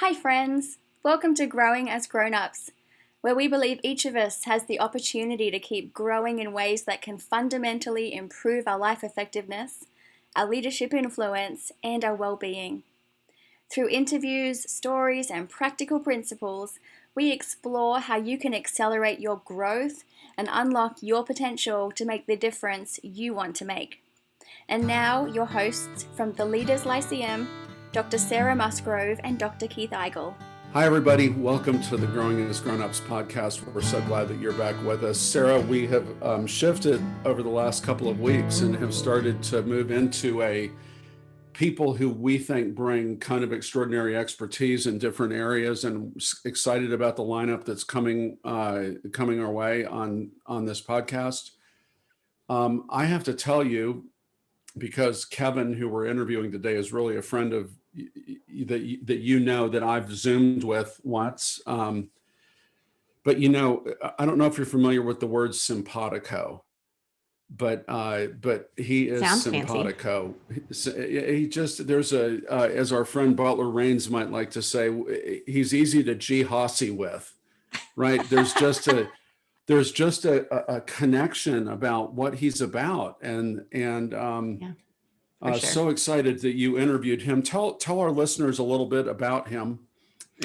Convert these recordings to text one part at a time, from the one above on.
Hi friends, welcome to Growing as Grown-Ups, where we believe each of us has the opportunity to keep growing in ways that can fundamentally improve our life effectiveness, our leadership influence, and our well-being. Through interviews, stories, and practical principles, we explore how you can accelerate your growth and unlock your potential to make the difference you want to make. And now, your hosts from the Leaders Lyceum, Dr. Sarah Musgrove and Dr. Keith Eigel. Hi, everybody. Welcome to the Growing as Grown-Ups podcast. We're so glad that you're back with us. Sarah, we have shifted over the last couple of weeks and have started to move into a people who we think bring kind of extraordinary expertise in different areas, and excited about the lineup that's coming our way on this podcast. I have to tell you, because Kevin, who we're interviewing today, is really a friend of that I've Zoomed with once. But I don't know if you're familiar with the word simpatico, but he is Sounds simpatico. He just, there's as our friend Butler Raines might like to say, he's easy to G-hossy with, right? There's just a connection about what he's about. Sure. So excited that you interviewed him. Tell our listeners a little bit about him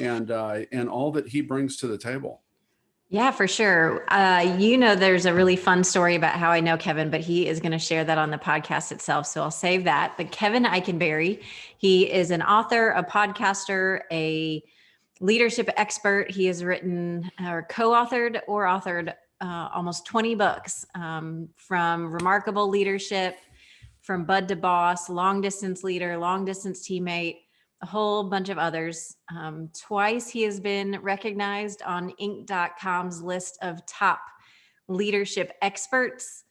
and all that he brings to the table. Yeah, for sure. There's a really fun story about how I know Kevin, but he is going to share that on the podcast itself. So I'll save that. But Kevin Eikenberry, he is an author, a podcaster, a leadership expert. He has written or co-authored or authored almost 20 books, from Remarkable Leadership, from Bud to Boss, Long Distance Leader, Long Distance Teammate, a whole bunch of others. Twice he has been recognized on Inc.com's list of top leadership experts.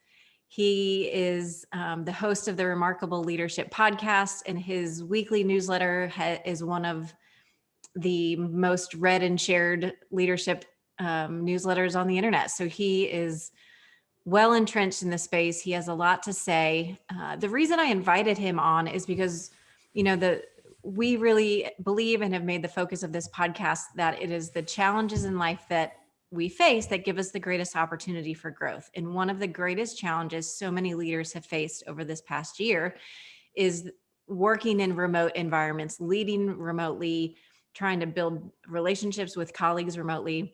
He is the host of the Remarkable Leadership podcast, and his weekly newsletter is one of the most read and shared leadership newsletters on the internet. So he is well entrenched in the space. He has a lot to say. The reason I invited him on is because, we really believe and have made the focus of this podcast that it is the challenges in life that we face that give us the greatest opportunity for growth. And one of the greatest challenges so many leaders have faced over this past year is working in remote environments, leading remotely, trying to build relationships with colleagues remotely.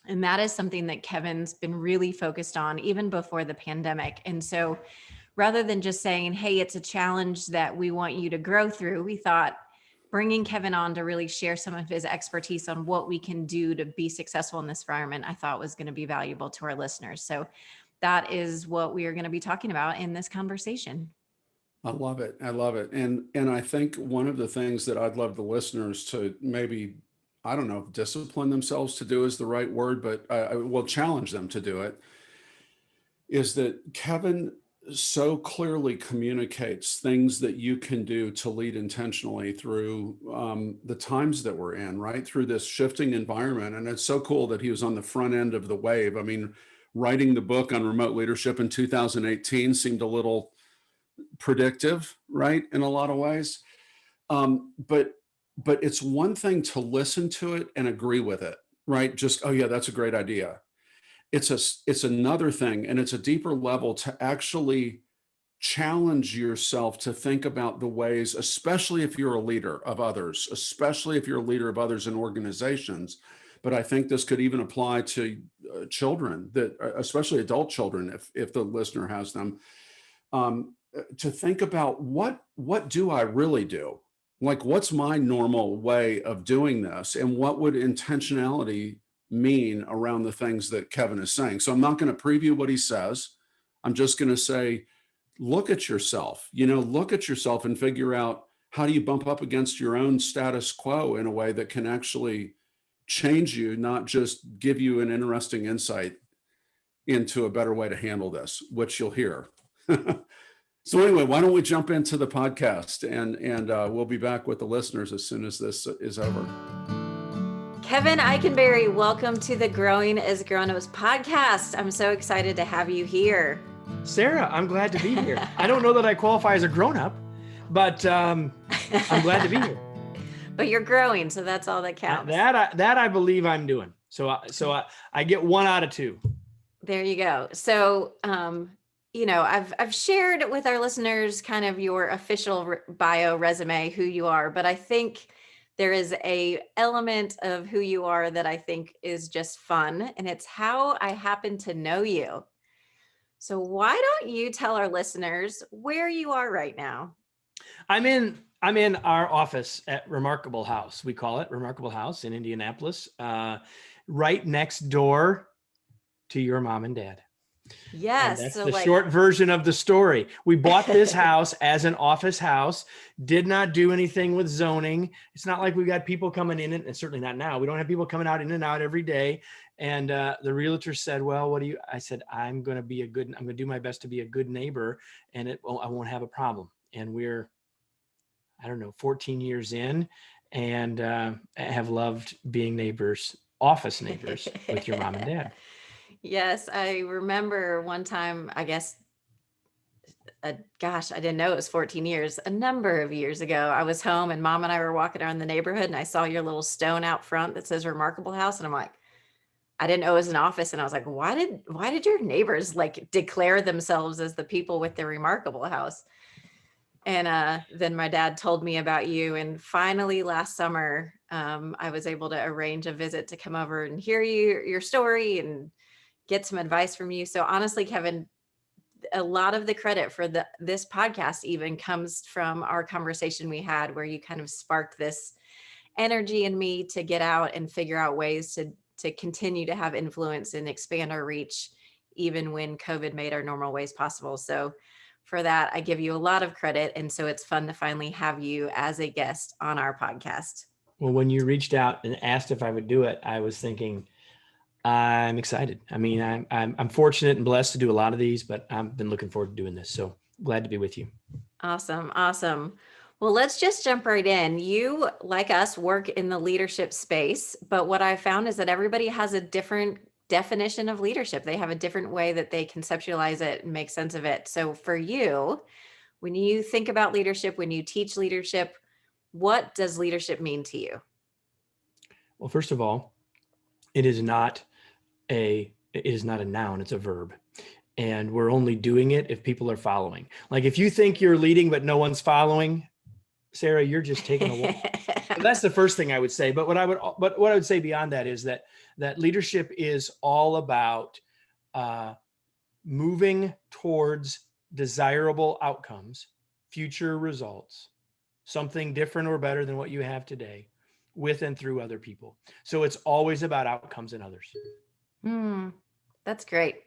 And that is something that Kevin's been really focused on even before the pandemic. And so rather than just saying, hey, it's a challenge that we want you to grow through, we thought bringing Kevin on to really share some of his expertise on what we can do to be successful in this environment, I thought was going to be valuable to our listeners. So that is what we are going to be talking about in this conversation. I love it. And I think one of the things that I'd love the listeners to maybe, I don't know if discipline themselves to do is the right word, but I will challenge them to do it, is that Kevin so clearly communicates things that you can do to lead intentionally through the times that we're in, right? Through this shifting environment. And it's so cool that he was on the front end of the wave. I mean, writing the book on remote leadership in 2018 seemed a little predictive, right? In a lot of ways. But it's one thing to listen to it and agree with it, right? Just, oh yeah, that's a great idea. It's another thing, and it's a deeper level to actually challenge yourself to think about the ways, especially if you're a leader of others, especially if you're a leader of others in organizations. But I think this could even apply to children, that especially adult children, if the listener has them, to think about what do I really do? Like, what's my normal way of doing this? And what would intentionality mean around the things that Kevin is saying? So I'm not going to preview what he says. I'm just going to say, look at yourself, and figure out, how do you bump up against your own status quo in a way that can actually change you, not just give you an interesting insight into a better way to handle this, which you'll hear. So anyway, why don't we jump into the podcast, and we'll be back with the listeners as soon as this is over. Kevin Eikenberry, welcome to the Growing as Grown-Ups podcast. I'm so excited to have you here. Sarah, I'm glad to be here. I don't know that I qualify as a grown-up, but I'm glad to be here. but you're growing. So that's all that counts. That I believe I'm doing. So I get 1 out of 2. There you go. So, I've shared with our listeners kind of your official bio resume, who you are, but I think there is a element of who you are that I think is just fun, and it's how I happen to know you. So why don't you tell our listeners where you are right now? I'm in our office at Remarkable House. We call it Remarkable House in Indianapolis, right next door to your mom and dad. Yes. And that's the short version of the story. We bought this house as an office house, did not do anything with zoning. It's not like we've got people coming in, and certainly not now. We don't have people coming out in and out every day. And the realtor said, well, I said, I'm going to do my best to be a good neighbor, and I won't have a problem. And we're, 14 years in, and have loved being office neighbors with your mom and dad. Yes, I remember one time, I guess, I didn't know it was 14 years, a number of years ago. I was home and Mom and I were walking around the neighborhood, and I saw your little stone out front that says Remarkable House. And I'm like, I didn't know it was an office. And I was like, why did your neighbors declare themselves as the people with the Remarkable House? And then my dad told me about you. And finally last summer, I was able to arrange a visit to come over and hear your story and get some advice from you. So honestly, Kevin, a lot of the credit for this podcast even comes from our conversation we had, where you kind of sparked this energy in me to get out and figure out ways to continue to have influence and expand our reach, even when COVID made our normal ways possible. So for that, I give you a lot of credit. And so it's fun to finally have you as a guest on our podcast. Well, when you reached out and asked if I would do it, I was thinking, I'm excited. I mean, I'm fortunate and blessed to do a lot of these, but I've been looking forward to doing this. So glad to be with you. Awesome. Well, let's just jump right in. You, like us, work in the leadership space, but what I found is that everybody has a different definition of leadership. They have a different way that they conceptualize it and make sense of it. So for you, when you think about leadership, when you teach leadership, what does leadership mean to you? Well, first of all, it is not a noun, it's a verb. And we're only doing it if people are following. Like if you think you're leading, but no one's following, Sarah, you're just taking a walk. So that's the first thing I would say. But what I would say beyond that is that leadership is all about moving towards desirable outcomes, future results, something different or better than what you have today, with and through other people. So it's always about outcomes and others. That's great.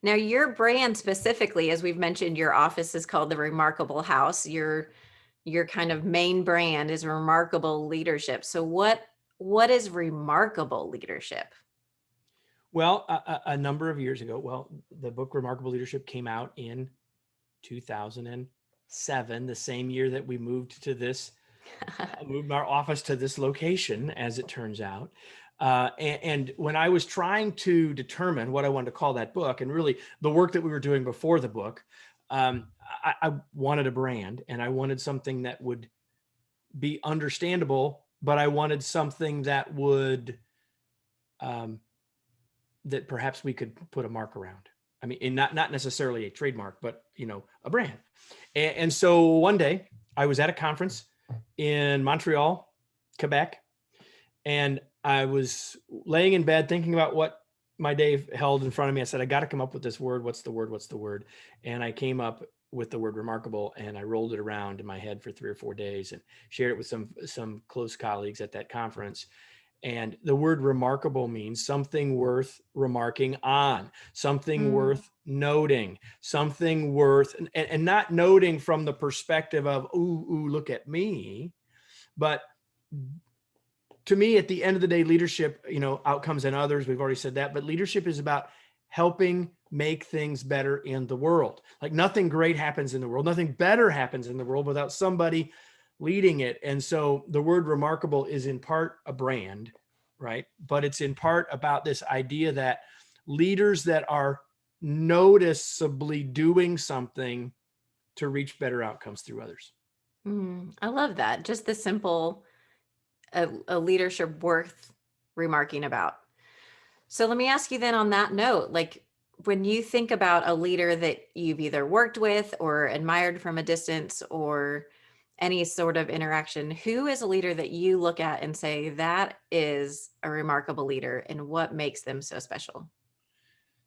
Now, your brand specifically, as we've mentioned, your office is called the Remarkable House. Your kind of main brand is Remarkable Leadership. So what is remarkable leadership? Well, a number of years ago, the book Remarkable Leadership came out in 2007, the same year that we moved our office to this location, as it turns out. And when I was trying to determine what I wanted to call that book, and really the work that we were doing before the book, I wanted a brand, and I wanted something that would be understandable, but I wanted something that would, that perhaps we could put a mark around. I mean, not necessarily a trademark, but a brand. And so one day I was at a conference in Montreal, Quebec, and I was laying in bed thinking about what my day held in front of me. I said, I got to come up with this word. What's the word? And I came up with the word remarkable, and I rolled it around in my head for 3 or 4 days and shared it with some close colleagues at that conference. And the word remarkable means something worth remarking on, something worth noting, something worth, and not noting from the perspective of, ooh, look at me. But to me, at the end of the day, leadership, outcomes and others, we've already said that, but leadership is about helping make things better in the world. Like nothing great happens in the world, nothing better happens in the world without somebody leading it. And so the word remarkable is in part a brand, right? But it's in part about this idea that leaders that are noticeably doing something to reach better outcomes through others. I love that. Just the simple, a leadership worth remarking about. So let me ask you then on that note, like when you think about a leader that you've either worked with or admired from a distance or any sort of interaction, who is a leader that you look at and say that is a remarkable leader, and what makes them so special?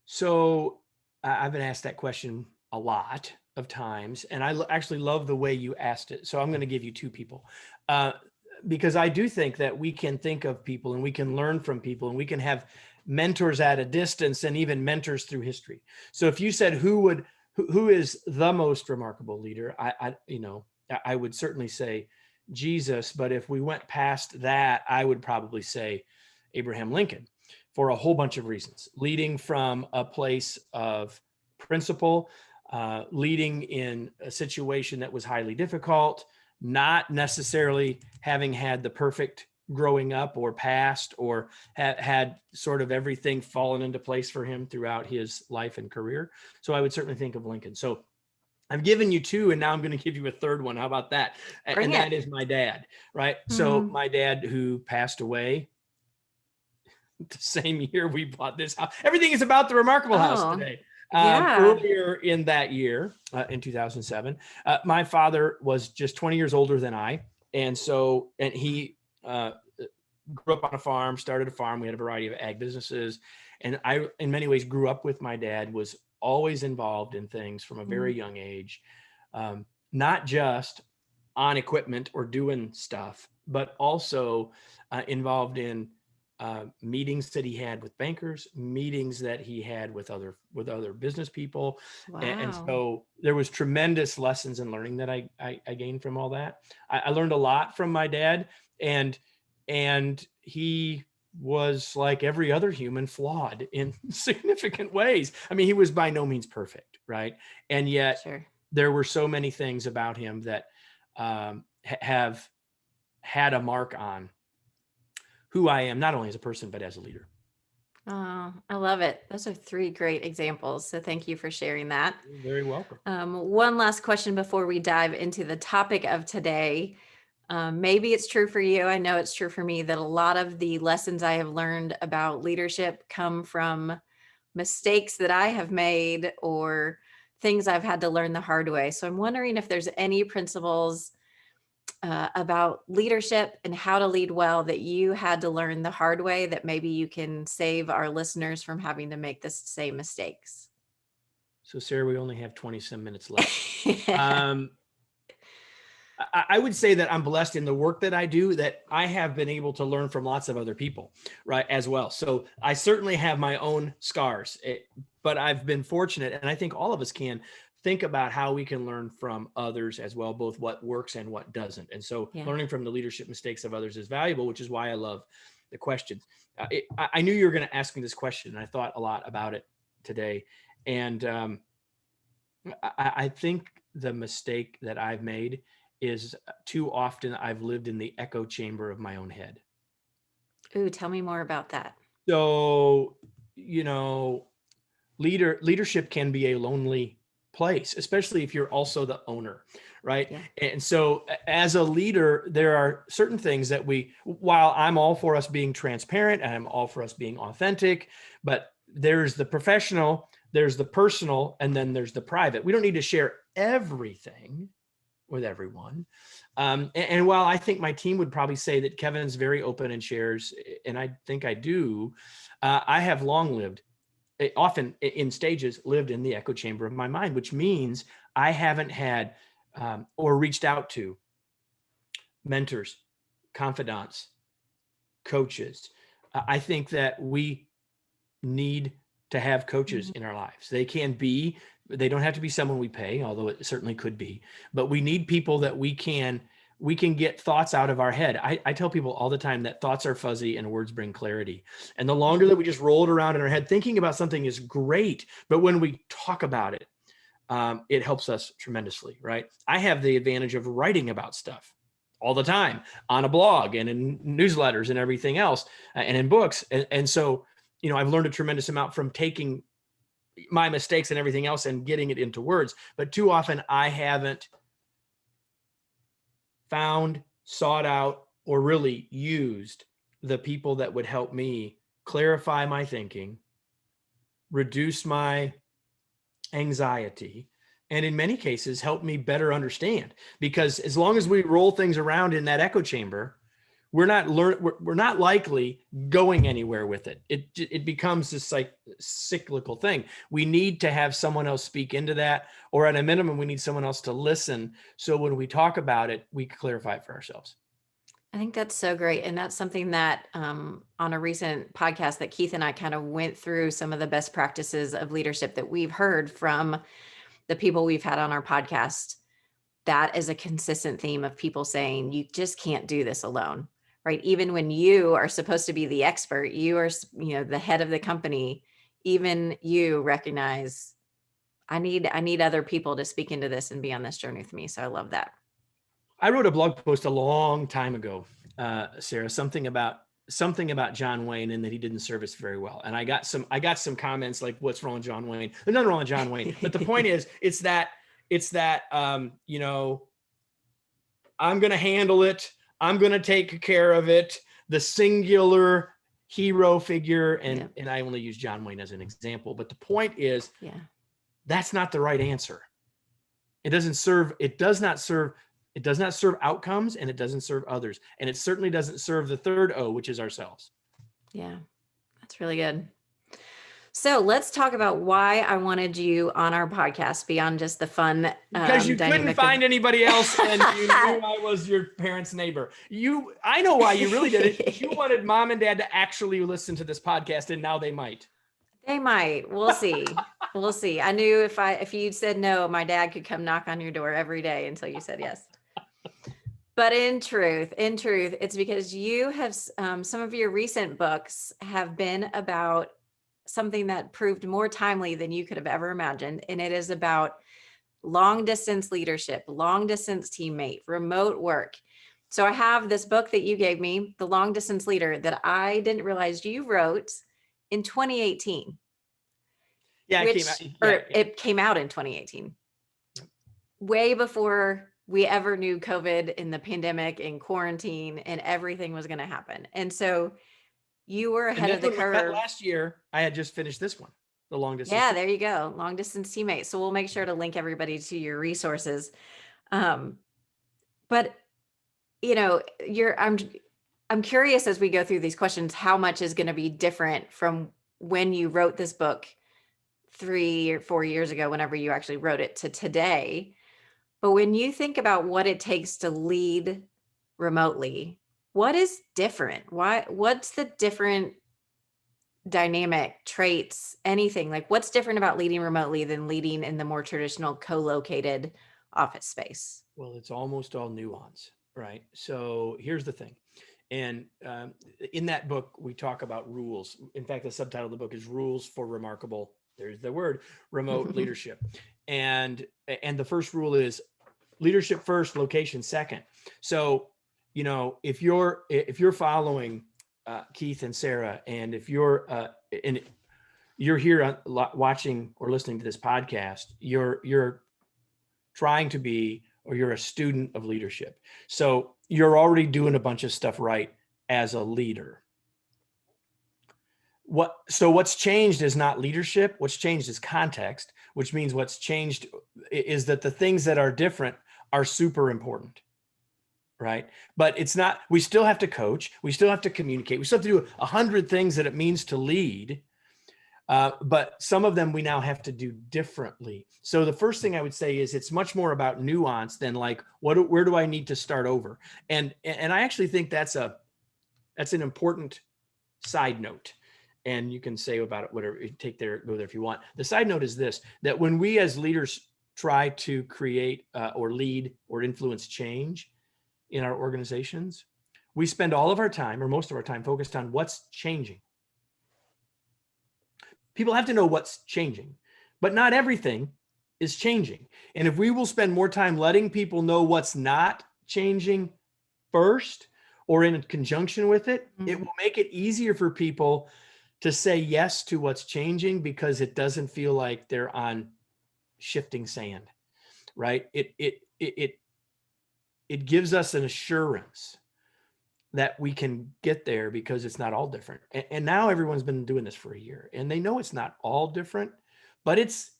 So I've been asked that question a lot of times, and I actually love the way you asked it. So I'm going to give you two people, because I do think that we can think of people and we can learn from people and we can have mentors at a distance and even mentors through history. So if you said who is the most remarkable leader, I would certainly say Jesus. But if we went past that, I would probably say Abraham Lincoln, for a whole bunch of reasons, leading from a place of principle, leading in a situation that was highly difficult, not necessarily having had the perfect growing up or past, or had sort of everything fallen into place for him throughout his life and career. So I would certainly think of Lincoln. So I've given you two, and now I'm going to give you a third one. How about that? Bring and it. that is my dad, right? So Mhm. my dad, who passed away the same year we bought this house. Everything is about the Remarkable house Oh, today. yeah. Earlier in that year, in 2007, my father was just 20 years older than I. And he grew up on a farm, started a farm. We had a variety of ag businesses. And I, in many ways, grew up with my dad, was always involved in things from a very young age, not just on equipment or doing stuff, but also involved in meetings that he had with bankers, meetings that he had with other business people. And Wow. so there was tremendous lessons and learning that I gained from all that. I learned a lot from my dad, and he was, like every other human, flawed in significant ways. I mean, he was by no means perfect, right? And yet Sure. there were so many things about him that have had a mark on who I am, not only as a person, but as a leader. Oh, I love it. Those are three great examples. So thank you for sharing that. You're very welcome. One last question before we dive into the topic of today. Maybe it's true for you. I know it's true for me that a lot of the lessons I have learned about leadership come from mistakes that I have made or things I've had to learn the hard way. So I'm wondering if there's any principles about leadership and how to lead well that you had to learn the hard way that maybe you can save our listeners from having to make the same mistakes. So, Sarah, we only have 20 some minutes left. I would say that I'm blessed in the work that I do, that I have been able to learn from lots of other people, right, as well. So I certainly have my own scars, but I've been fortunate, and I think all of us can think about how we can learn from others as well, both what works and what doesn't. And so Yeah. learning from the leadership mistakes of others is valuable, which is why I love the questions. I knew you were going to ask me this question, and I thought a lot about it today. And I think the mistake that I've made is too often I've lived in the echo chamber of my own head. Ooh, tell me more about that. So, leadership can be a lonely place, especially if you're also the owner, right? Yeah. And so as a leader, there are certain things that while I'm all for us being transparent and I'm all for us being authentic, but there's the professional, there's the personal, and then there's the private. We don't need to share everything with everyone. And while I think my team would probably say that Kevin's very open and shares, and I think I do, I have long lived, often in stages, lived in the echo chamber of my mind, which means I haven't had or reached out to mentors, confidants, coaches. I think that we need to have coaches in our lives. They don't have to be someone we pay, although it certainly could be, but we need people that we can get thoughts out of our head. I tell people all the time that thoughts are fuzzy and words bring clarity. And the longer that we just roll it around in our head, thinking about something is great, but when we talk about it, it helps us tremendously, right? I have the advantage of writing about stuff all the time on a blog and in newsletters and everything else, and in books. And so, I've learned a tremendous amount from taking my mistakes and everything else and getting it into words. But too often I haven't sought out or really used the people that would help me clarify my thinking, reduce my anxiety, and in many cases help me better understand. Because as long as we roll things around in that echo chamber, we're not likely going anywhere with it. It becomes this like cyclical thing. We need to have someone else speak into that, or at a minimum, we need someone else to listen. So when we talk about it, we can clarify it for ourselves. I think that's so great. And that's something that on a recent podcast that Keith and I kind of went through some of the best practices of leadership that we've heard from the people we've had on our podcast. That is a consistent theme of people saying, you just can't do this alone, right? Even when you are supposed to be the expert, you are, the head of the company, even you recognize, I need other people to speak into this and be on this journey with me. So I love that. I wrote a blog post a long time ago, Sarah, something about John Wayne and that he didn't serve us very well. And I got some comments like, what's wrong with John Wayne? There's nothing wrong with John Wayne. But the point is, it's that, I'm going to handle it. I'm going to take care of it. The singular hero figure. And I only use John Wayne as an example, but the point is, that's not the right answer. It does not serve outcomes, and it doesn't serve others. And it certainly doesn't serve the third O, which is ourselves. Yeah, that's really good. So let's talk about why I wanted you on our podcast beyond just the fun. Because you couldn't find anybody else, and you knew I was your parents' neighbor. I know why you really did it. You wanted mom and dad to actually listen to this podcast, and now they might. They might. We'll see. We'll see. I knew if you said no, my dad could come knock on your door every day until you said yes. But in truth, it's because you have some of your recent books have been about something that proved more timely than you could have ever imagined. And it is about long distance leadership, long distance teammate, remote work. So I have this book that you gave me, The Long Distance Leader, that I didn't realize you wrote in 2018. Yeah, it came out in 2018. Way before we ever knew COVID and the pandemic and quarantine and everything was going to happen. And so you were ahead of the curve. Last year, I had just finished this one, The Long Distance. Yeah, there you go. Long Distance Teammate. So we'll make sure to link everybody to your resources. But I'm curious as we go through these questions, how much is going to be different from when you wrote this book 3 or 4 years ago, whenever you actually wrote it, to today. But when you think about what it takes to lead remotely, what is different? What's the different dynamic traits, anything? Like, what's different about leading remotely than leading in the more traditional co-located office space? Well, it's almost all nuance, right? So here's the thing. And in that book, we talk about rules. In fact, the subtitle of the book is Rules for Remarkable. There's the word, remote leadership. And the first rule is leadership first, location second. So, if you're following Keith and Sarah, and if you're here watching or listening to this podcast, you're trying to be, or you're a student of leadership. So you're already doing a bunch of stuff right as a leader. What's changed is not leadership. What's changed is context, which means what's changed is that the things that are different are super important, right? But it's not, we still have to coach. We still have to communicate. We still have to do 100 things that it means to lead. But some of them we now have to do differently. So the first thing I would say is it's much more about nuance than like, where do I need to start over? And I actually think that's an important side note. And you can say about it whatever, go there if you want. The side note is this, that when we as leaders try to create or lead or influence change in our organizations, we spend all of our time, or most of our time, focused on what's changing. People have to know what's changing, but not everything is changing. And if we will spend more time letting people know what's not changing first, or in conjunction with it, it will make it easier for people to say yes to what's changing, because it doesn't feel like they're on shifting sand, right? It gives us an assurance that we can get there because it's not all different. And now everyone's been doing this for a year and they know it's not all different, but it's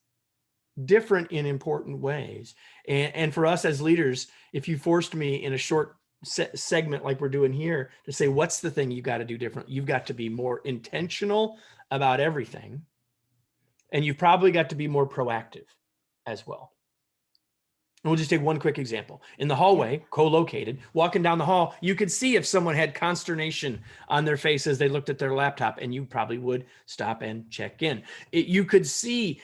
different in important ways. And for us as leaders, if you forced me in a short segment like we're doing here to say, what's the thing you got to do different? You've got to be more intentional about everything. And you've probably got to be more proactive as well. And we'll just take one quick example. In the hallway, co-located, walking down the hall, you could see if someone had consternation on their face as they looked at their laptop, and you probably would stop and check in. You could see,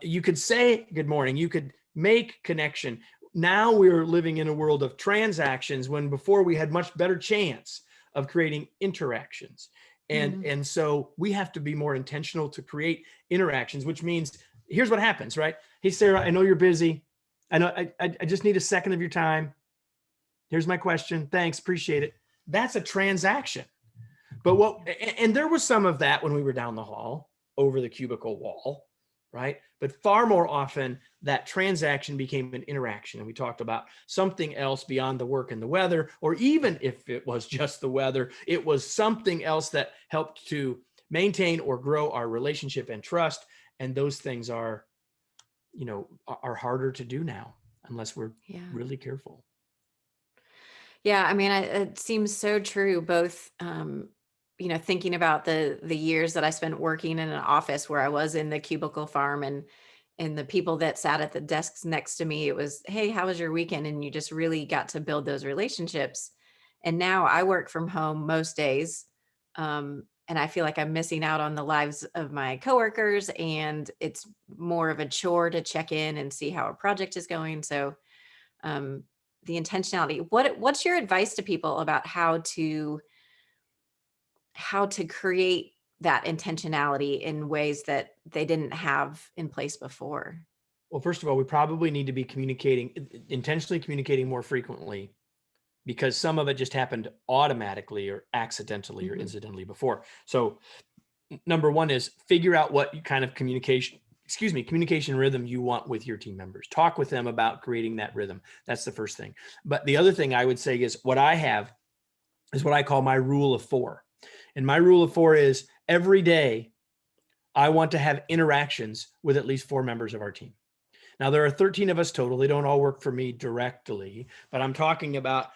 you could say good morning, you could make connection. Now we're living in a world of transactions when before we had much better chance of creating interactions. And so we have to be more intentional to create interactions, which means here's what happens, right? Hey, Sarah, I know you're busy. I know I just need a second of your time. Here's my question. Thanks. Appreciate it. That's a transaction. But and there was some of that when we were down the hall over the cubicle wall, right? But far more often that transaction became an interaction. And we talked about something else beyond the work and the weather, or even if it was just the weather, it was something else that helped to maintain or grow our relationship and trust. And those things are harder to do now unless we're really careful. Yeah. I mean, it seems so true, both, thinking about the years that I spent working in an office where I was in the cubicle farm, and the people that sat at the desks next to me, it was, hey, how was your weekend? And you just really got to build those relationships. And now I work from home most days. And I feel like I'm missing out on the lives of my coworkers, and it's more of a chore to check in and see how a project is going. So the intentionality, what's your advice to people about how to create that intentionality in ways that they didn't have in place before? Well, first of all, we probably need to be intentionally communicating more frequently, because some of it just happened automatically or accidentally or incidentally before. So number one is figure out what kind of communication rhythm you want with your team members. Talk with them about creating that rhythm. That's the first thing. But the other thing I would say is what I have is what I call my rule of 4. And my rule of 4 is every day I want to have interactions with at least 4 members of our team. Now there are 13 of us total. They don't all work for me directly, but I'm talking about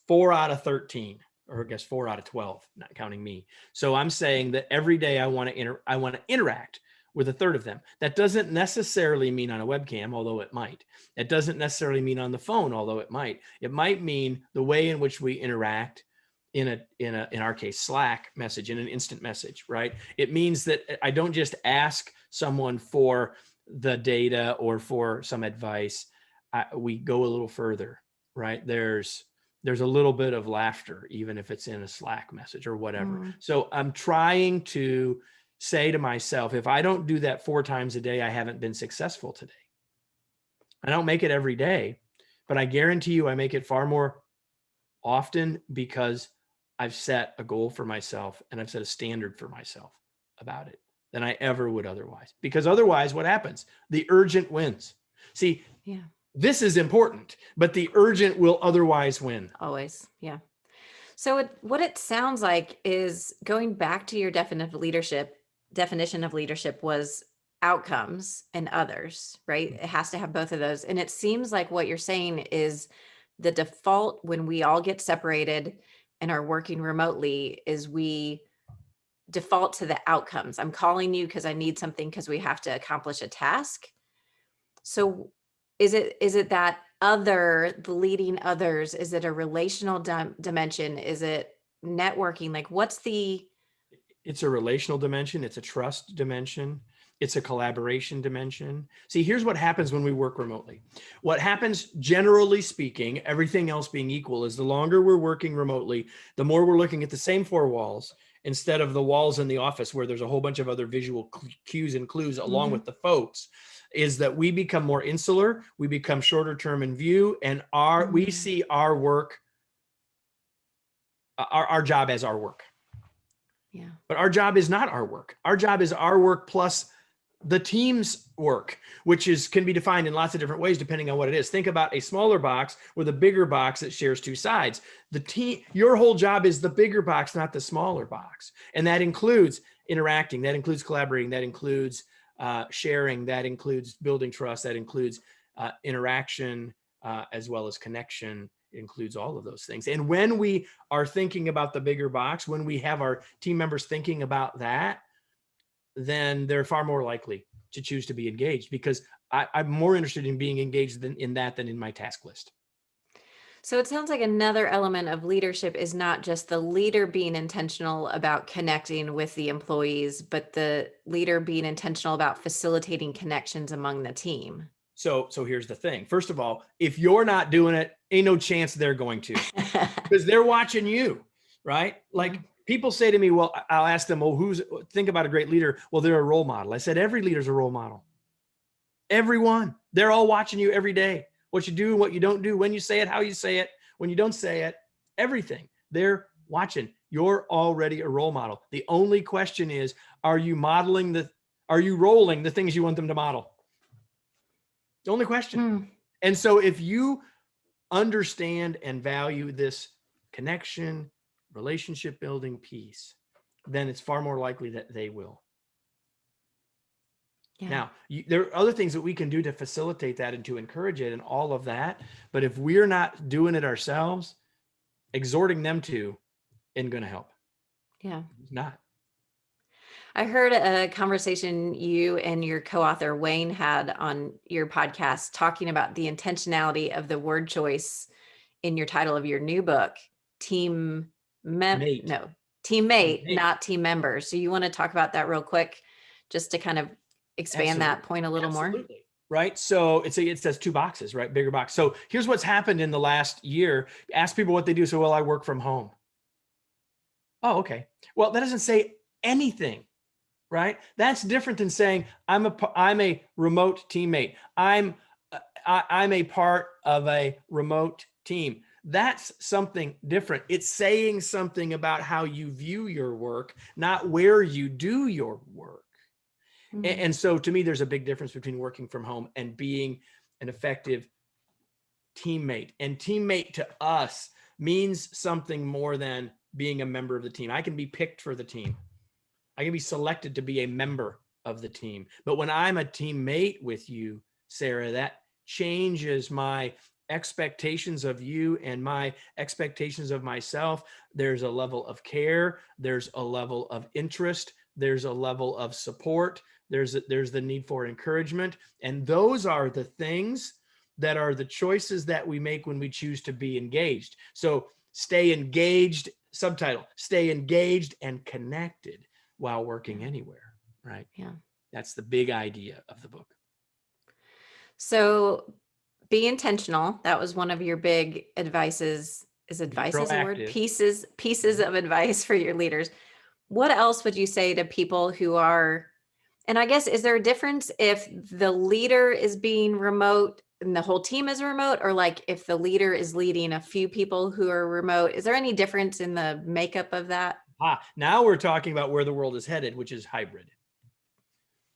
4 out of 13, or I guess 4 out of 12, not counting me. So I'm saying that every day I want to interact with a third of them. That doesn't necessarily mean on a webcam, although it might. It doesn't necessarily mean on the phone, although it might. It might mean the way in which we interact in our case, Slack message, in an instant message, right? It means that I don't just ask someone for the data or for some advice. We go a little further, right? There's a little bit of laughter, even if it's in a Slack message or whatever. So I'm trying to say to myself, if I don't do that 4 times a day, I haven't been successful today. I don't make it every day, but I guarantee you I make it far more often because I've set a goal for myself and I've set a standard for myself about it than I ever would otherwise. Because otherwise, what happens? The urgent wins. See, this is important, but the urgent will otherwise win. Always. Yeah. So what it sounds like is, going back to your definition of leadership was outcomes and others, right? It has to have both of those. And it seems like what you're saying is the default when we all get separated and are working remotely is we default to the outcomes. I'm calling you because I need something, because we have to accomplish a task. So is it that the leading others? Is it a relational dimension? Is it networking? Like, it's a relational dimension. It's a trust dimension. It's a collaboration dimension. See, here's what happens when we work remotely. What happens, generally speaking, everything else being equal, is the longer we're working remotely, the more we're looking at the same 4 walls instead of the walls in the office where there's a whole bunch of other visual cues and clues along with the folks, is that we become more insular, we become shorter term in view, and we see our work, our job as our work. Yeah. But our job is not our work. Our job is our work plus the team's work, which can be defined in lots of different ways depending on what it is. Think about a smaller box with a bigger box that shares two sides. The team, your whole job is the bigger box, not the smaller box. And that includes interacting, that includes collaborating, that includes sharing, that includes building trust, that includes interaction, as well as connection. It includes all of those things. And when we are thinking about the bigger box, when we have our team members thinking about that, then they're far more likely to choose to be engaged, because I'm more interested in being engaged in that than in my task list. So it sounds like another element of leadership is not just the leader being intentional about connecting with the employees, but the leader being intentional about facilitating connections among the team. So here's the thing. First of all, if you're not doing it, ain't no chance they're going to, because they're watching you, right? Like, people say to me, well, I'll ask them, well, think about a great leader. Well, they're a role model. I said, every leader's a role model. Everyone. They're all watching you every day. What you do, what you don't do, when you say it, how you say it, when you don't say it, everything. They're watching. You're already a role model. The only question is, are you rolling the things you want them to model? The only question. And so if you understand and value this connection, relationship building piece, then it's far more likely that they will. Yeah. Now, there are other things that we can do to facilitate that and to encourage it and all of that. But if we're not doing it ourselves, exhorting them to isn't going to help. Yeah. It's not. I heard a conversation you and your co-author Wayne had on your podcast talking about the intentionality of the word choice in your title of your new book, teammate, not team members. So you want to talk about that real quick, just to kind of expand that point a little more? Right. So it says two boxes, right? Bigger box. So here's what's happened in the last year. Ask people what they do. So, well, I work from home. Oh, okay. Well, that doesn't say anything, right? That's different than saying I'm a remote teammate. I'm a part of a remote team. That's something different. It's saying something about how you view your work, not where you do your work. Mm-hmm. And so to me, there's a big difference between working from home and being an effective teammate. And teammate to us means something more than being a member of the team. I can be picked for the team. I can be selected to be a member of the team. But when I'm a teammate with you, Sarah, that changes my expectations of you and my expectations of myself. There's a level of care. There's a level of interest. There's a level of support. There's the need for encouragement. And those are the things that are the choices that we make when we choose to be engaged. So stay engaged, subtitle, stay engaged and connected while working anywhere, right? Yeah. That's the big idea of the book. So be intentional. That was one of your big advices. Is advice is a word? Pieces of advice for your leaders. What else would you say to people who are, and I guess, is there a difference if the leader is being remote and the whole team is remote, or like if the leader is leading a few people who are remote? Is there any difference in the makeup of that? Now we're talking about where the world is headed, which is hybrid,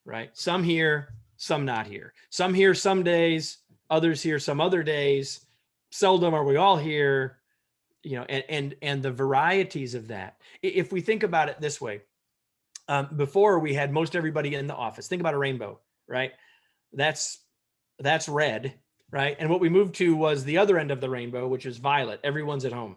right? Some here, some not here. Some here some days, others here some other days. Seldom are we all here, and the varieties of that. If we think about it this way, before we had most everybody in the office. Think about a rainbow, right? That's red, right? And what we moved to was the other end of the rainbow, which is violet. Everyone's at home.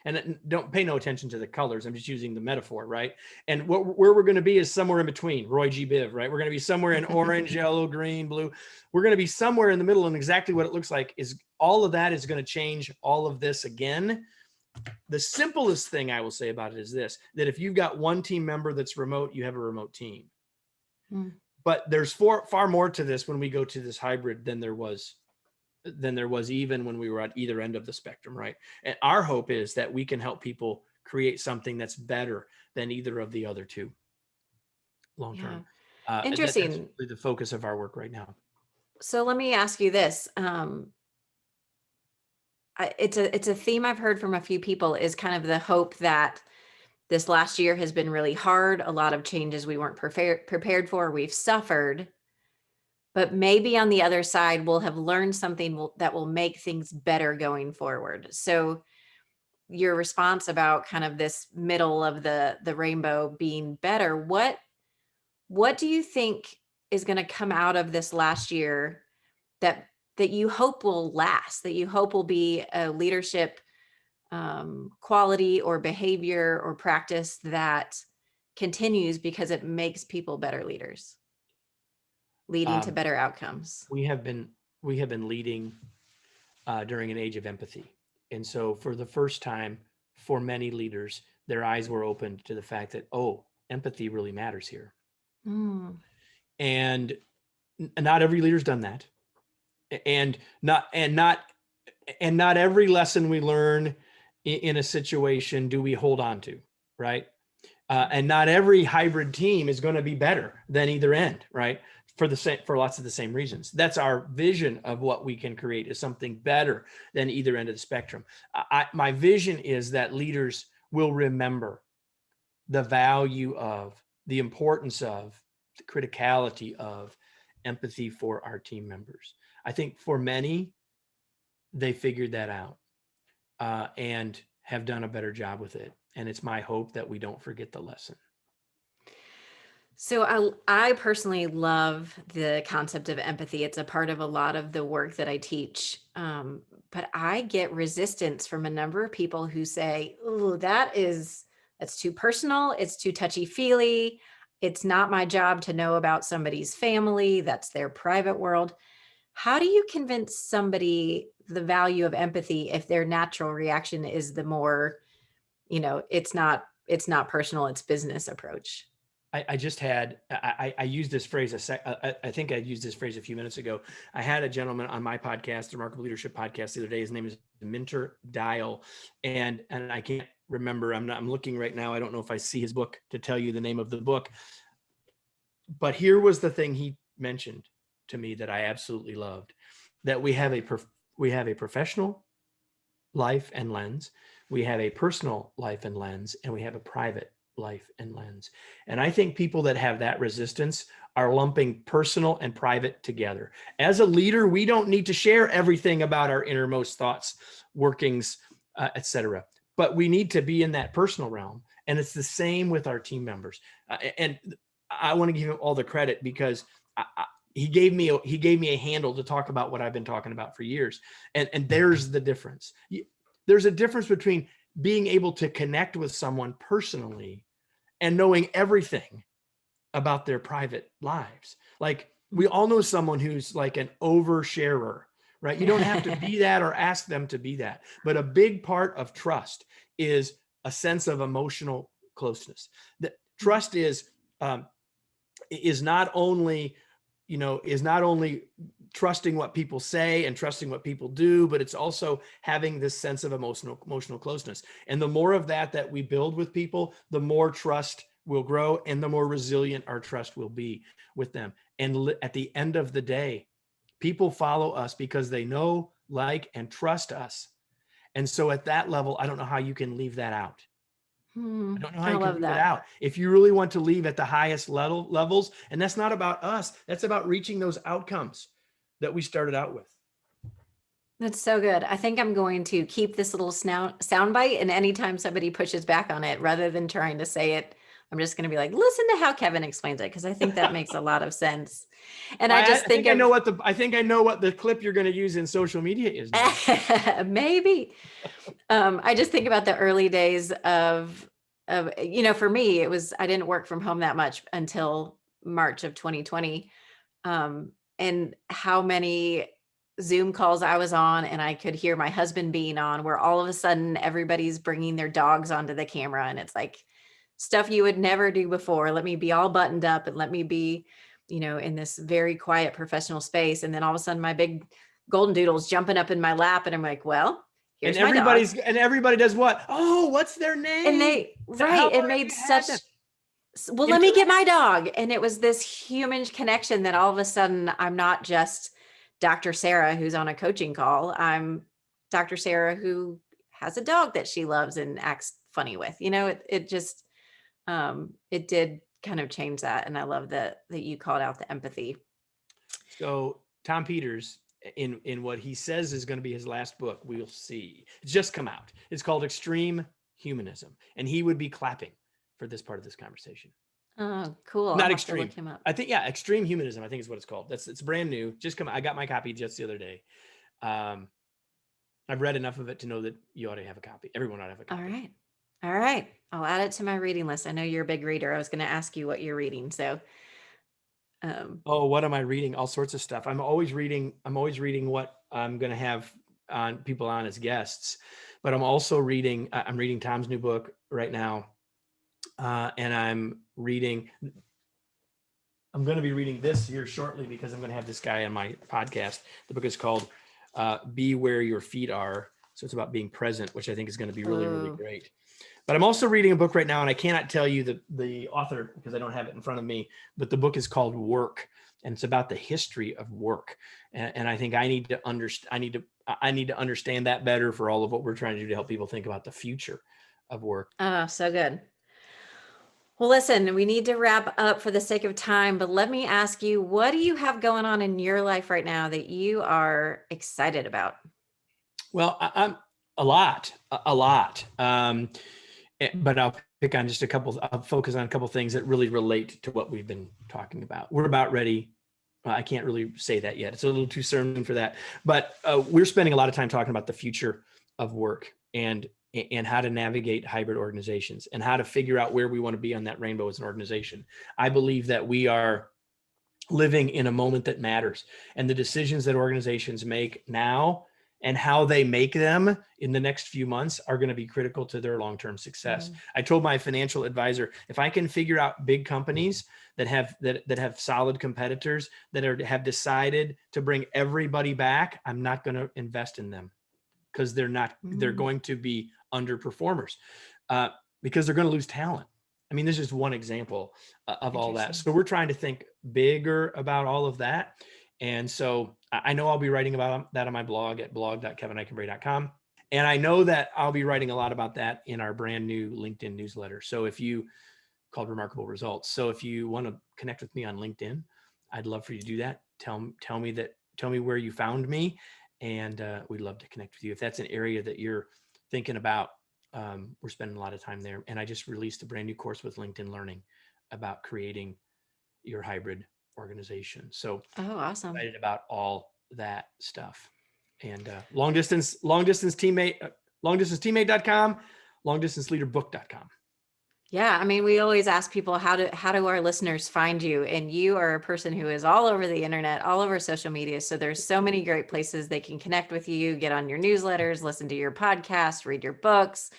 And don't pay no attention to the colors. I'm just using the metaphor, right? And where we're going to be is somewhere in between. Roy G. Biv, right? We're going to be somewhere in orange, yellow, green, blue. We're going to be somewhere in the middle, and exactly what it looks like is all of that is going to change all of this again. The simplest thing I will say about it is this, that if you've got one team member that's remote, you have a remote team. But there's far more to this when we go to this hybrid than there was even when we were at either end of the spectrum, right? And our hope is that we can help people create something that's better than either of the other two long term. Interesting. That's really the focus of our work right now. So let me ask you this. It's a theme I've heard from a few people, is kind of the hope that this last year has been really hard. A lot of changes we weren't prepared for. We've suffered, but maybe on the other side, we'll have learned something that will make things better going forward. So your response about kind of this middle of the rainbow being better, what do you think is going to come out of this last year that you hope will last, that you hope will be a leadership quality or behavior or practice that continues because it makes people better leaders, leading to better outcomes? We have been leading during an age of empathy. And so for the first time, for many leaders, their eyes were opened to the fact that, oh, empathy really matters here. And not every leader's done that. And not every lesson we learn in a situation do we hold on to, right? And not every hybrid team is going to be better than either end, right? For lots of the same reasons. That's our vision of what we can create, is something better than either end of the spectrum. My vision is that leaders will remember the value of, the importance of, the criticality of empathy for our team members. I think for many, they figured that out and have done a better job with it. And it's my hope that we don't forget the lesson. So I personally love the concept of empathy. It's a part of a lot of the work that I teach. But I get resistance from a number of people who say, oh, that's too personal. It's too touchy-feely. It's not my job to know about somebody's family. That's their private world. How do you convince somebody the value of empathy if their natural reaction is the more, it's not personal, it's business approach? I just had, I used this phrase, I think I used this phrase a few minutes ago. I had a gentleman on my podcast, the Remarkable Leadership Podcast, the other day. His name is Minter Dial. And I can't remember, I'm looking right now. I don't know if I see his book to tell you the name of the book. But here was the thing he mentioned to me that I absolutely loved, that we have a professional life and lens, we have a personal life and lens, and we have a private life and lens. And I think people that have that resistance are lumping personal and private together. As a leader, we don't need to share everything about our innermost thoughts, workings, etc. But we need to be in that personal realm. And it's the same with our team members. And I want to give him all the credit because he gave me a handle to talk about what I've been talking about for years. And there's the difference. There's a difference between being able to connect with someone personally and knowing everything about their private lives. Like, we all know someone who's like an oversharer, right? You don't have to be that or ask them to be that. But a big part of trust is a sense of emotional closeness. That trust is not only trusting what people say and trusting what people do, but it's also having this sense of emotional closeness. And the more of that we build with people, the more trust will grow and the more resilient our trust will be with them. And at the end of the day, people follow us because they know, like, and trust us. And so at that level, I don't know how you can leave that out. I don't know how you can leave it out. If you really want to leave at the highest levels, and that's not about us, that's about reaching those outcomes that we started out with. That's so good. I think I'm going to keep this little soundbite, and anytime somebody pushes back on it, rather than trying to say it, I'm just going to be like, listen to how Kevin explains it, because I think that makes a lot of sense. And I think I know what the clip you're going to use in social media is now. Maybe. I just think about the early days of, for me, I didn't work from home that much until March of 2020. And how many Zoom calls I was on, and I could hear my husband being on, where all of a sudden everybody's bringing their dogs onto the camera, and it's like stuff you would never do before. Let me be all buttoned up and let me be, in this very quiet professional space. And then all of a sudden my big golden doodle's jumping up in my lap, and I'm like, well, here's my dog. And everybody does what? Oh, what's their name? And it made such, well, let me get my dog. And it was this human connection that all of a sudden I'm not just Dr. Sarah who's on a coaching call. I'm Dr. Sarah who has a dog that she loves and acts funny with. It just, it did kind of change that. And I love that you called out the empathy. So Tom Peters, in what he says is going to be his last book, we'll see. It's just come out. It's called Extreme Humanism, and he would be clapping for this part of this conversation. Oh, cool. Not I'll extreme. have to look him up. I think, yeah, Extreme Humanism, I think is what it's called. It's brand new. Just come. I got my copy just the other day. I've read enough of it to know that you ought to have a copy. Everyone ought to have a copy. All right. I'll add it to my reading list. I know you're a big reader. I was going to ask you what you're reading. So, what am I reading? All sorts of stuff. I'm always reading what I'm going to have on people on as guests, but I'm also reading, I'm reading Tom's new book right now. And I'm going to be reading this here shortly because I'm going to have this guy on my podcast. The book is called Be Where Your Feet Are. So it's about being present, which I think is going to be really, really great. But I'm also reading a book right now, and I cannot tell you the author because I don't have it in front of me, but the book is called Work, and it's about the history of work. And I think I need to understand that better for all of what we're trying to do to help people think about the future of work. Oh, so good. Well, listen, we need to wrap up for the sake of time, but let me ask you, what do you have going on in your life right now that you are excited about? Well, I'm a lot. But I'll pick on just I'll focus on a couple things that really relate to what we've been talking about. We're about ready. I can't really say that yet. It's a little too soon for that, but we're spending a lot of time talking about the future of work and how to navigate hybrid organizations and how to figure out where we want to be on that rainbow as an organization. I believe that we are living in a moment that matters, and the decisions that organizations make now and how they make them in the next few months are going to be critical to their long-term success. I told my financial advisor, if I can figure out big companies that have solid competitors that have decided to bring everybody back, I'm not going to invest in them because they're going to be underperformers because they're going to lose talent. I mean, this is one example of all that. So we're trying to think bigger about all of that. And so I know I'll be writing about that on my blog at blog.kevineikenberry.com. And I know that I'll be writing a lot about that in our brand new LinkedIn newsletter. So called Remarkable Results. So if you want to connect with me on LinkedIn, I'd love for you to do that. Tell me where you found me, and we'd love to connect with you. If that's an area that you're thinking about, we're spending a lot of time there. And I just released a brand new course with LinkedIn Learning about creating your hybrid organization. So awesome. Excited about all that stuff. And long distance teammate, longdistanceteammate.com, longdistanceleaderbook.com. Yeah. I mean, we always ask people, how do our listeners find you? And you are a person who is all over the internet, all over social media. So there's so many great places they can connect with you, get on your newsletters, listen to your podcast, read your books,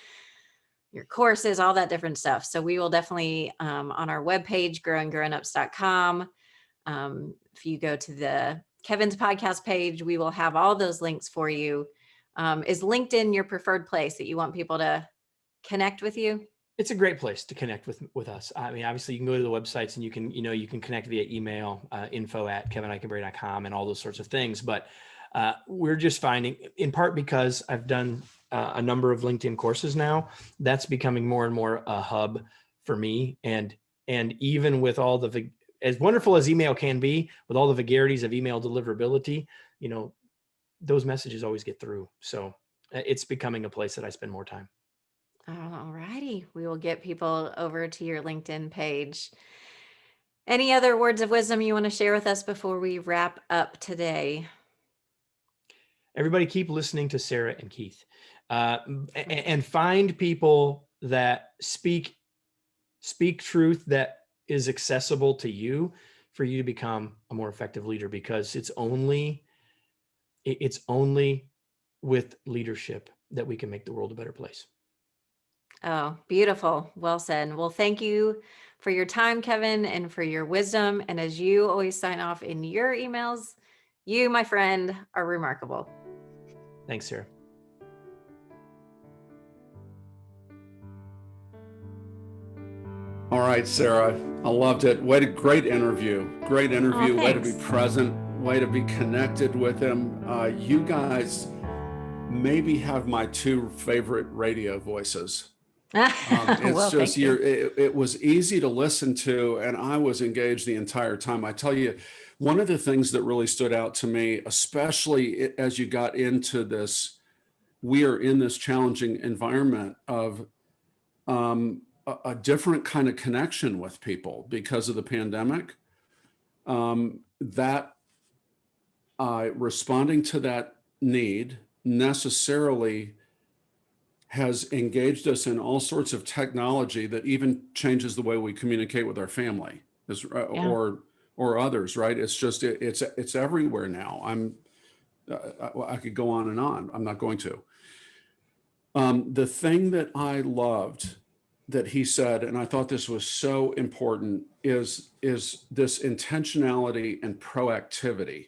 your courses, all that different stuff. So we will definitely, on our webpage, growinggrownups.com. If you go to the Kevin's podcast page, we will have all those links for you. Is LinkedIn your preferred place that you want people to connect with you? It's a great place to connect with us. I mean, obviously you can go to the websites and you can connect via email, info@kevineikenberry.com and all those sorts of things. But we're just finding, in part because I've done a number of LinkedIn courses now, that's becoming more and more a hub for me. And even with all as wonderful as email can be, with all the vagaries of email deliverability, those messages always get through. So it's becoming a place that I spend more time. All righty. We will get people over to your LinkedIn page. Any other words of wisdom you want to share with us before we wrap up today? Everybody keep listening to Sarah and Keith, and find people that speak truth that is accessible to you for you to become a more effective leader, because it's only with leadership that we can make the world a better place. Oh, beautiful. Well said. Well, thank you for your time, Kevin, and for your wisdom. And as you always sign off in your emails, you, my friend, are remarkable. Thanks, Sarah. All right, Sarah, I loved it. Great interview. Great interview. Way to be present. Way to be connected with him. You guys maybe have my two favorite radio voices. It's Well, just thank you. it was easy to listen to, and I was engaged the entire time. I tell you, one of the things that really stood out to me, especially as you got into this, we are in this challenging environment of a different kind of connection with people because of the pandemic. That responding to that need necessarily has engaged us in all sorts of technology that even changes the way we communicate with our family, Yeah. or others. Right? It's just it's everywhere now. I could go on and on. I'm not going to. The thing that I loved that he said, and I thought this was so important, is this intentionality and proactivity.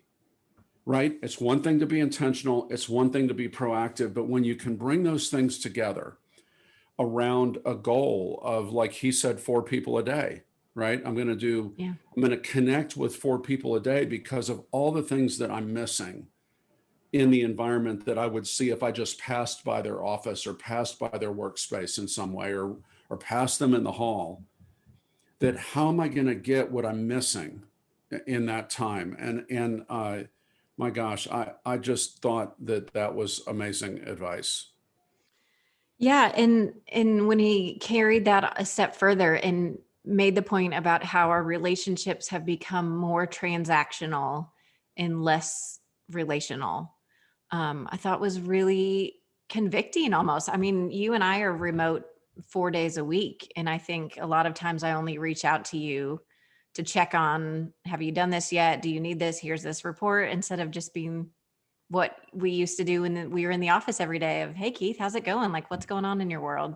Right? It's one thing to be intentional, it's one thing to be proactive, but when you can bring those things together around a goal of, like he said, 4 people a day, right? I'm going to connect with 4 people a day because of all the things that I'm missing in the environment that I would see if I just passed by their office or passed by their workspace in some way, or passed them in the hall. That how am I going to get what I'm missing in that time? And my gosh, I just thought that was amazing advice. Yeah, and when he carried that a step further and made the point about how our relationships have become more transactional and less relational, I thought was really convicting almost. I mean, you and I are remote 4 days a week, and I think a lot of times I only reach out to you to check on, have you done this yet? Do you need this? Here's this report, instead of just being what we used to do when we were in the office every day of, hey, Keith, how's it going? Like, what's going on in your world?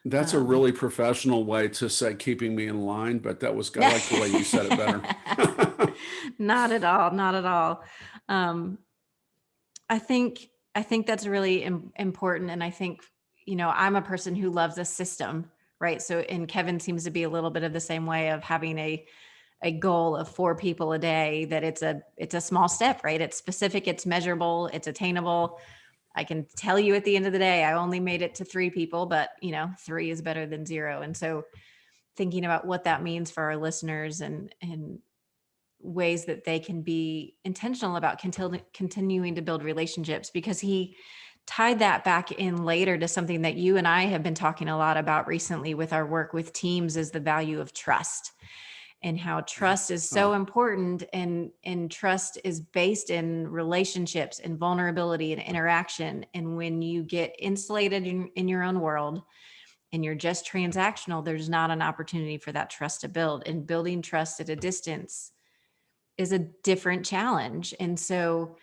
That's a really professional way to say keeping me in line, but I like the way you said it better. Not at all. Not at all. I think that's really important. And I think, I'm a person who loves a system, right? So, and Kevin seems to be a little bit of the same way of having a goal of 4 people a day, that it's a small step, right? It's specific, it's measurable, it's attainable. I can tell you at the end of the day, I only made it to 3 people, but 3 is better than 0. And so thinking about what that means for our listeners and ways that they can be intentional about continuing to build relationships, because he tied that back in later to something that you and I have been talking a lot about recently with our work with teams, is the value of trust, and how trust is so important, and trust is based in relationships and vulnerability and interaction. And when you get insulated in your own world and you're just transactional, there's not an opportunity for that trust to build, and building trust at a distance is a different challenge. And so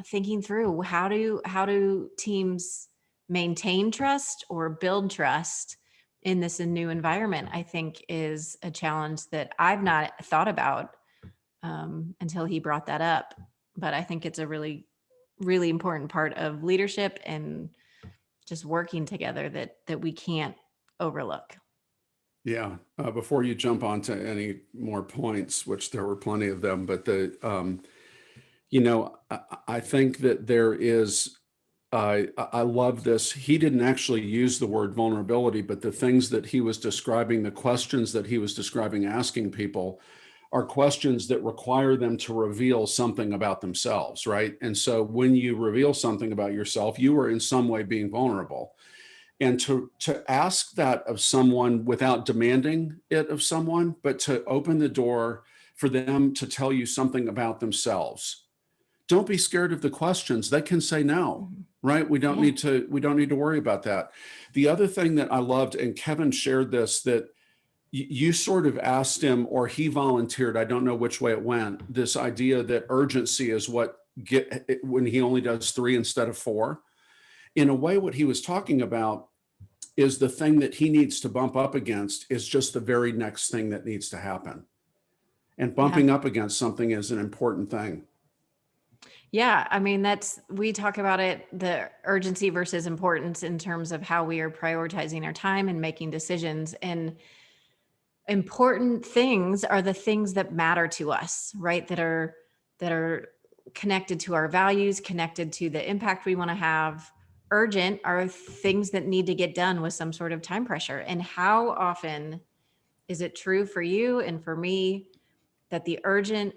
thinking through how do teams maintain trust or build trust in this new environment, I think is a challenge that I've not thought about until he brought that up. But I think it's a really, really important part of leadership and just working together that we can't overlook. Yeah. Before you jump on to any more points, which there were plenty of them, but I think that there is, I love this. He didn't actually use the word vulnerability, but the things that he was describing, the questions that he was describing asking people, are questions that require them to reveal something about themselves, right? And so when you reveal something about yourself, you are in some way being vulnerable. And to ask that of someone without demanding it of someone, but to open the door for them to tell you something about themselves. Don't be scared of the questions. They can say no, right? We don't need to worry about that. The other thing that I loved, and Kevin shared this, that you sort of asked him, or he volunteered, I don't know which way it went, this idea that urgency is what when he only does 3 instead of 4. In a way, what he was talking about is the thing that he needs to bump up against is just the very next thing that needs to happen. And bumping up against something is an important thing. Yeah. I mean, we talk about it, the urgency versus importance, in terms of how we are prioritizing our time and making decisions. And important things are the things that matter to us, right? That are connected to our values, connected to the impact we want to have, urgent are things that need to get done with some sort of time pressure. And how often is it true for you and for me that the urgent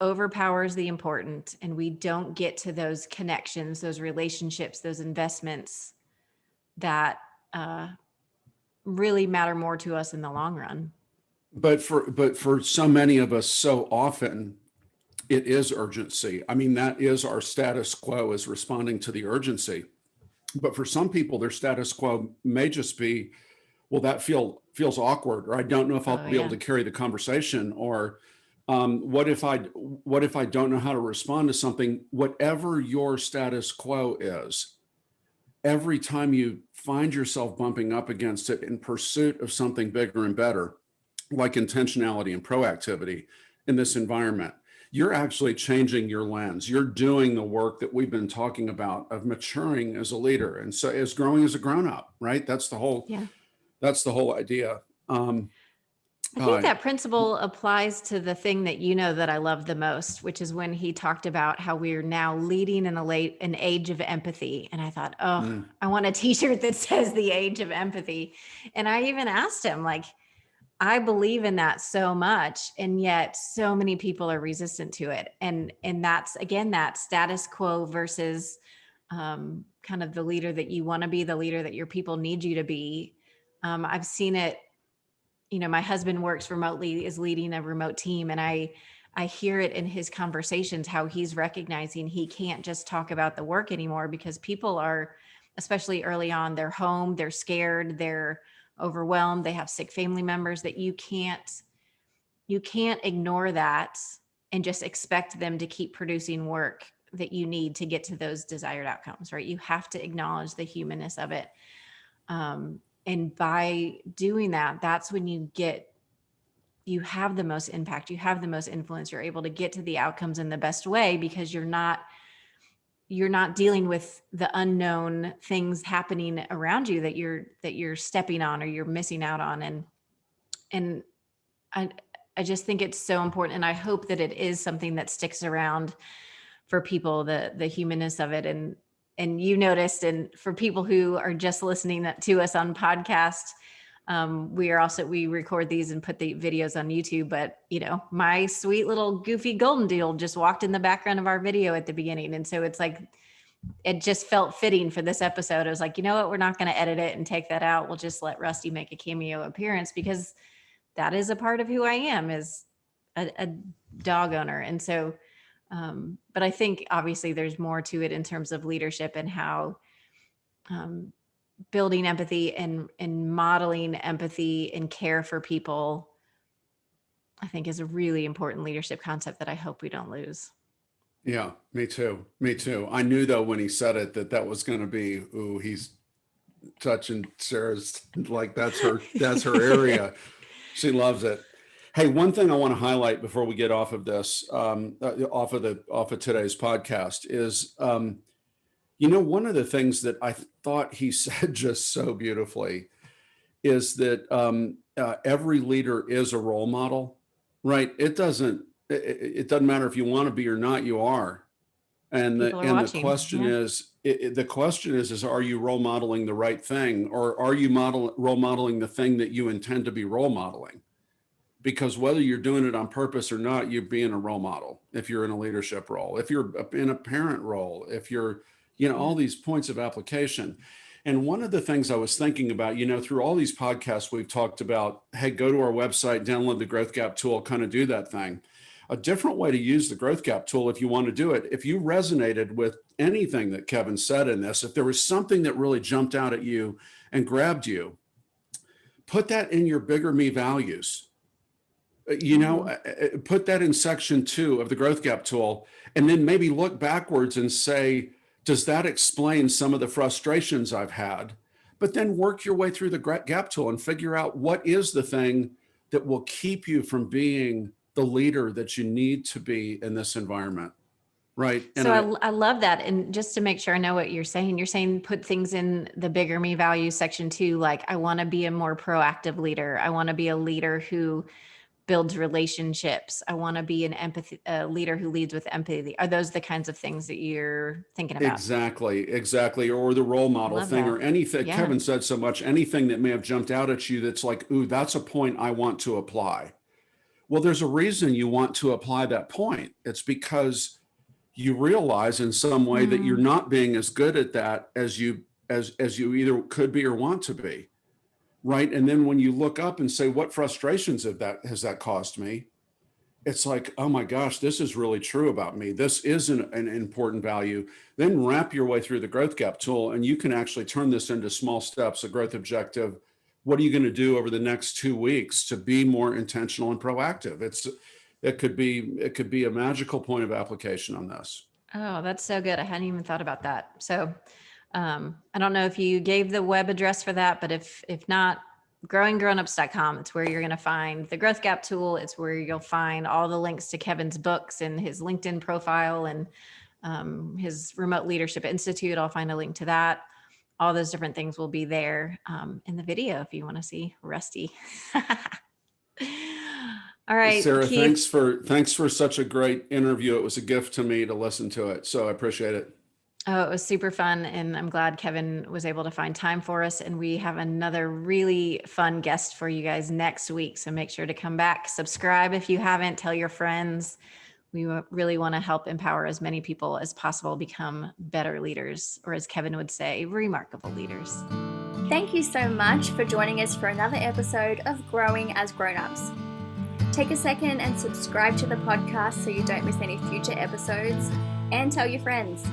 overpowers the important, and we don't get to those connections, those relationships, those investments that really matter more to us in the long run? But for so many of us, so often it is urgency. I mean, that is our status quo, is responding to the urgency. But for some people, their status quo may just be, well, that feels awkward, or I don't know if I'll be able to carry the conversation, or what if I don't know how to respond to something? Whatever your status quo is, every time you find yourself bumping up against it in pursuit of something bigger and better, like intentionality and proactivity in this environment, you're actually changing your lens. You're doing the work that we've been talking about of maturing as a leader, and so as growing as a grown-up, right? That's the whole idea. I think that principle applies to the thing that that I love the most, which is when he talked about how we're now leading in an age of empathy. And I thought, I want a t-shirt that says the age of empathy. And I even asked him, like, I believe in that so much, and yet so many people are resistant to it. And that's, again, that status quo versus kind of the leader that you want to be, the leader that your people need you to be. I've seen it. My husband works remotely, is leading a remote team, and I hear it in his conversations, how he's recognizing he can't just talk about the work anymore, because people are, especially early on, they're home, they're scared, they're overwhelmed, they have sick family members, that you can't ignore that and just expect them to keep producing work that you need to get to those desired outcomes, right? You have to acknowledge the humanness of it. And by doing that, that's when you have the most impact, you have the most influence, you're able to get to the outcomes in the best way, because you're not dealing with the unknown things happening around you that you're stepping on or you're missing out on. And I just think it's so important. And I hope that it is something that sticks around for people, the humanness of it. And you noticed, and for people who are just listening to us on podcast, we record these and put the videos on YouTube, but my sweet little goofy golden doodle just walked in the background of our video at the beginning. And so it's like, it just felt fitting for this episode. I was like, you know what, we're not going to edit it and take that out. We'll just let Rusty make a cameo appearance, because that is a part of who I am, is a dog owner. And so, but I think obviously there's more to it in terms of leadership and how, building empathy and modeling empathy and care for people, I think, is a really important leadership concept that I hope we don't lose. Yeah, me too. I knew, though, when he said it, that was going to be, ooh, he's touching Sarah's, like, that's her area. She loves it. Hey, one thing I want to highlight before we get off of this, off of today's podcast, is, one of the things that I thought he said just so beautifully is that every leader is a role model, right? It doesn't matter if you want to be or not, you are. And the question is, are you role modeling the right thing, or are you role modeling the thing that you intend to be role modeling? Because whether you're doing it on purpose or not, you're being a role model. If you're in a leadership role, if you're in a parent role, if you're, all these points of application. And one of the things I was thinking about, through all these podcasts, we've talked about, hey, go to our website, download the Growth Gap tool, kind of do that thing. A different way to use the Growth Gap tool, if you want to do it, if you resonated with anything that Kevin said in this, if there was something that really jumped out at you and grabbed you, put that in your bigger me values. Put that in section 2 of the Growth Gap tool, and then maybe look backwards and say, does that explain some of the frustrations I've had? But then work your way through the Gap tool and figure out what is the thing that will keep you from being the leader that you need to be in this environment. Right. And so I love that. And just to make sure I know what you're saying put things in the bigger me values section 2, like, I want to be a more proactive leader. I want to be a leader who builds relationships. I want to be an empathy a leader who leads with empathy. Are those the kinds of things that you're thinking about? Exactly. Or the role model Love thing that. or anything. Yeah. Kevin said so much, anything that may have jumped out at you that's like, ooh, that's a point I want to apply. Well, there's a reason you want to apply that point. It's because you realize in some way that you're not being as good at that as you either could be or want to be. Right. And then when you look up and say, what frustrations has that caused me? It's like, oh my gosh, this is really true about me. This is an important value. Then wrap your way through the growth gap tool, and you can actually turn this into small steps, a growth objective. What are you going to do over the next 2 weeks to be more intentional and proactive? It could be a magical point of application on this. Oh, that's so good. I hadn't even thought about that. So I don't know if you gave the web address for that, but if not, growinggrownups.com. It's where you're going to find the growth gap tool. It's where you'll find all the links to Kevin's books and his LinkedIn profile and his Remote Leadership Institute. I'll find a link to that. All those different things will be there in the video if you want to see Rusty. All right, Sarah, Keith. thanks for such a great interview. It was a gift to me to listen to it. So I appreciate it. Oh, it was super fun. And I'm glad Kevin was able to find time for us. And we have another really fun guest for you guys next week. So make sure to come back, subscribe if you haven't, tell your friends. We really want to help empower as many people as possible become better leaders, or as Kevin would say, remarkable leaders. Thank you so much for joining us for another episode of Growing as Grown-Ups. Take a second and subscribe to the podcast so you don't miss any future episodes, and tell your friends.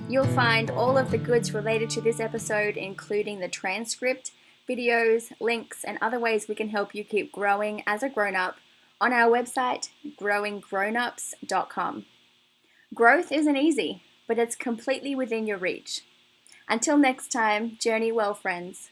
You'll find all of the goods related to this episode, including the transcript, videos, links, and other ways we can help you keep growing as a grown-up on our website, growinggrownups.com. Growth isn't easy, but it's completely within your reach. Until next time, journey well, friends.